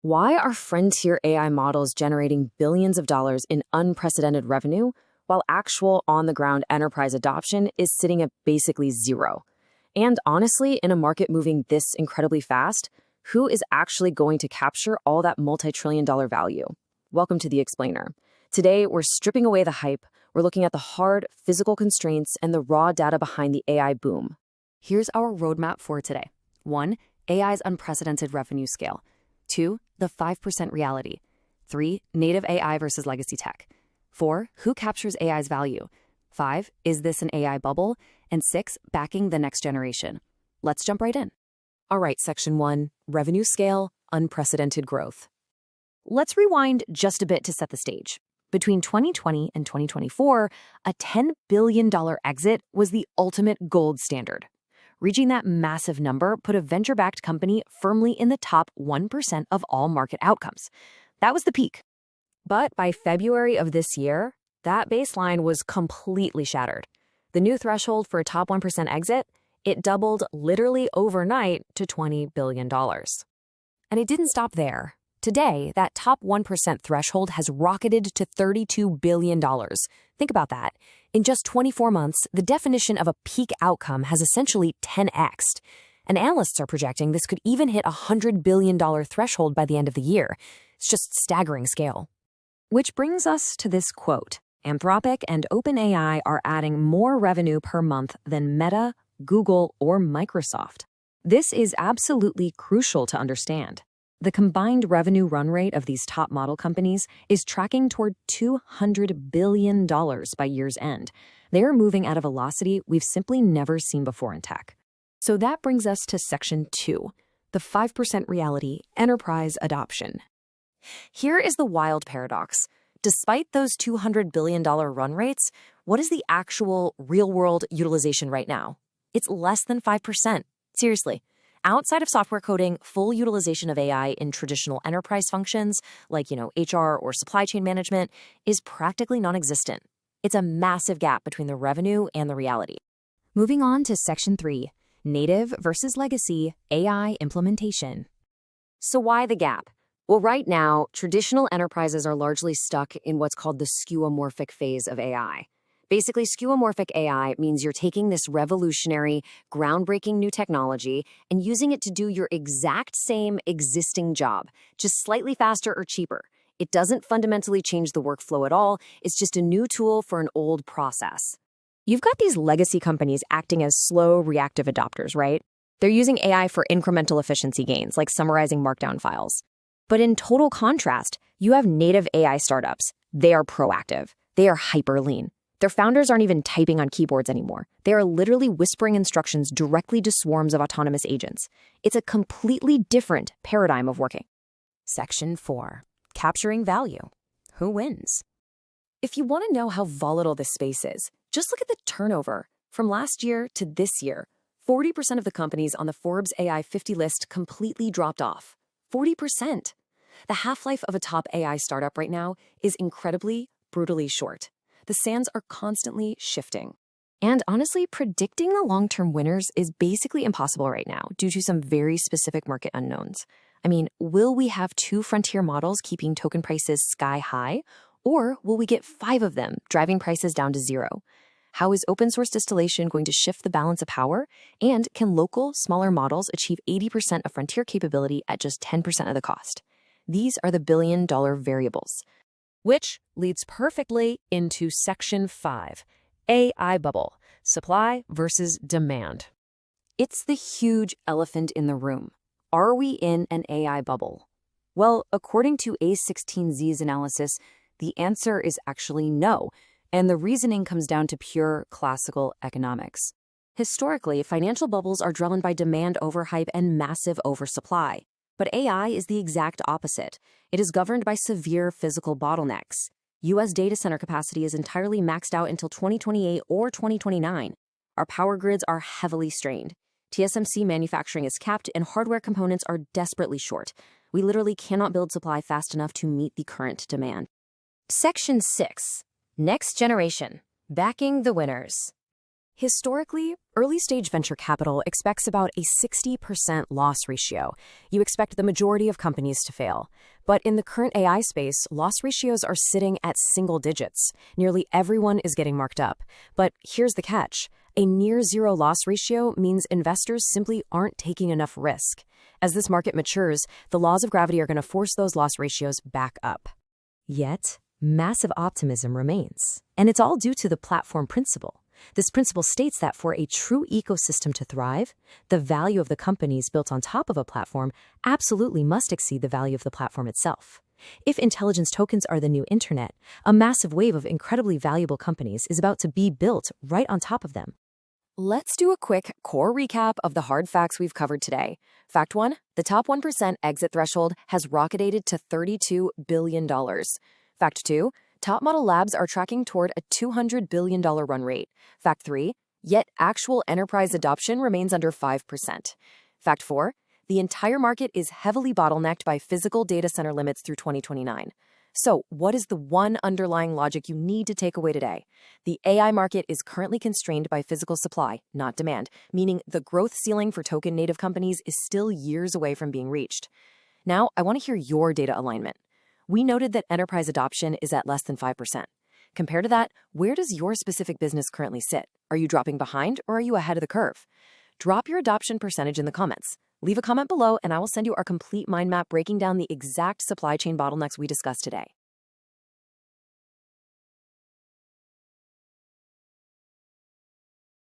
Why are frontier AI models generating billions of dollars in unprecedented revenue, while actual on-the-ground enterprise adoption is sitting at basically zero? And honestly, in a market moving this incredibly fast, who is actually going to capture all that multi-trillion-dollar value? Welcome to The Explainer. Today, we're stripping away the hype, we're looking at the hard, physical constraints and the raw data behind the AI boom. Here's our roadmap for today. 1. AI's unprecedented revenue scale. 2. The 5% reality. 3. Native AI versus legacy tech. 4. Who captures AI's value? 5. Is this an AI bubble? And 6. Backing the next generation. Let's jump right in. All right, Section 1, revenue scale, unprecedented growth. Let's rewind just a bit to set the stage. Between 2020 and 2024, a $10 billion exit was the ultimate gold standard. Reaching that massive number put a venture-backed company firmly in the top 1% of all market outcomes. That was the peak. But by February of this year, that baseline was completely shattered. The new threshold for a top 1% exit, it doubled literally overnight to $20 billion. And it didn't stop there. Today, that top 1% threshold has rocketed to $32 billion. Think about that. In just 24 months, the definition of a peak outcome has essentially 10x'd. And analysts are projecting this could even hit a $100 billion threshold by the end of the year. It's just staggering scale. Which brings us to this quote. Anthropic and OpenAI are adding more revenue per month than Meta, Google, or Microsoft. This is absolutely crucial to understand. The combined revenue run rate of these top model companies is tracking toward $200 billion by year's end. They are moving at a velocity we've simply never seen before in tech. So that brings us to Section 2, the 5% reality, enterprise adoption. Here is the wild paradox. Despite those $200 billion run rates, what is the actual real-world utilization right now? It's less than 5%. Seriously. Outside of software coding, full utilization of AI in traditional enterprise functions, like, HR or supply chain management, is practically non-existent. It's a massive gap between the revenue and the reality. Moving on to Section 3, native versus legacy AI implementation. So why the gap? Well, right now, traditional enterprises are largely stuck in what's called the skeuomorphic phase of AI. Basically, skeuomorphic AI means you're taking this revolutionary, groundbreaking new technology and using it to do your exact same existing job, just slightly faster or cheaper. It doesn't fundamentally change the workflow at all. It's just a new tool for an old process. You've got these legacy companies acting as slow, reactive adopters, right? They're using AI for incremental efficiency gains, like summarizing markdown files. But in total contrast, you have native AI startups. They are proactive. They are hyper lean. Their founders aren't even typing on keyboards anymore. They are literally whispering instructions directly to swarms of autonomous agents. It's a completely different paradigm of working. Section 4. Capturing value. Who wins? If you want to know how volatile this space is, just look at the turnover. From last year to this year, 40% of the companies on the Forbes AI 50 list completely dropped off. 40%. The half-life of a top AI startup right now is incredibly, brutally short. The sands are constantly shifting. And honestly, predicting the long-term winners is basically impossible right now due to some very specific market unknowns. I mean, will we have 2 frontier models keeping token prices sky high, or will we get 5 of them driving prices down to 0? How is open source distillation going to shift the balance of power? And can local, smaller models achieve 80% of frontier capability at just 10% of the cost? These are the billion-dollar variables. Which leads perfectly into Section 5, AI bubble, supply versus demand. It's the huge elephant in the room. Are we in an AI bubble? Well, according to A16Z's analysis, the answer is actually no, and the reasoning comes down to pure classical economics. Historically, financial bubbles are driven by demand overhype and massive oversupply. But AI is the exact opposite. It is governed by severe physical bottlenecks. U.S. data center capacity is entirely maxed out until 2028 or 2029. Our power grids are heavily strained. TSMC manufacturing is capped and hardware components are desperately short. We literally cannot build supply fast enough to meet the current demand. Section 6. Next generation. Backing the winners. Historically, Early-stage venture capital expects about a 60% loss ratio. You expect the majority of companies to fail. But in the current AI space, loss ratios are sitting at single digits. Nearly everyone is getting marked up. But here's the catch. A near-zero loss ratio means investors simply aren't taking enough risk. As this market matures, the laws of gravity are going to force those loss ratios back up. Yet, massive optimism remains. And it's all due to the platform principle. This principle states that for a true ecosystem to thrive, the value of the companies built on top of a platform absolutely must exceed the value of the platform itself. If intelligence tokens are the new internet, a massive wave of incredibly valuable companies is about to be built right on top of them. Let's do a quick core recap of the hard facts we've covered today. Fact 1, the top 1% exit threshold has rocketed to $32 billion. Fact 2, top model labs are tracking toward a $200 billion run rate. Fact 3, yet actual enterprise adoption remains under 5%. Fact 4, the entire market is heavily bottlenecked by physical data center limits through 2029. So, what is the one underlying logic you need to take away today? The AI market is currently constrained by physical supply, not demand, meaning the growth ceiling for token-native companies is still years away from being reached. Now, I want to hear your data alignment. We noted that enterprise adoption is at less than 5%. Compared to that, where does your specific business currently sit? Are you dropping behind or are you ahead of the curve? Drop your adoption percentage in the comments. Leave a comment below and I will send you our complete mind map breaking down the exact supply chain bottlenecks we discussed today.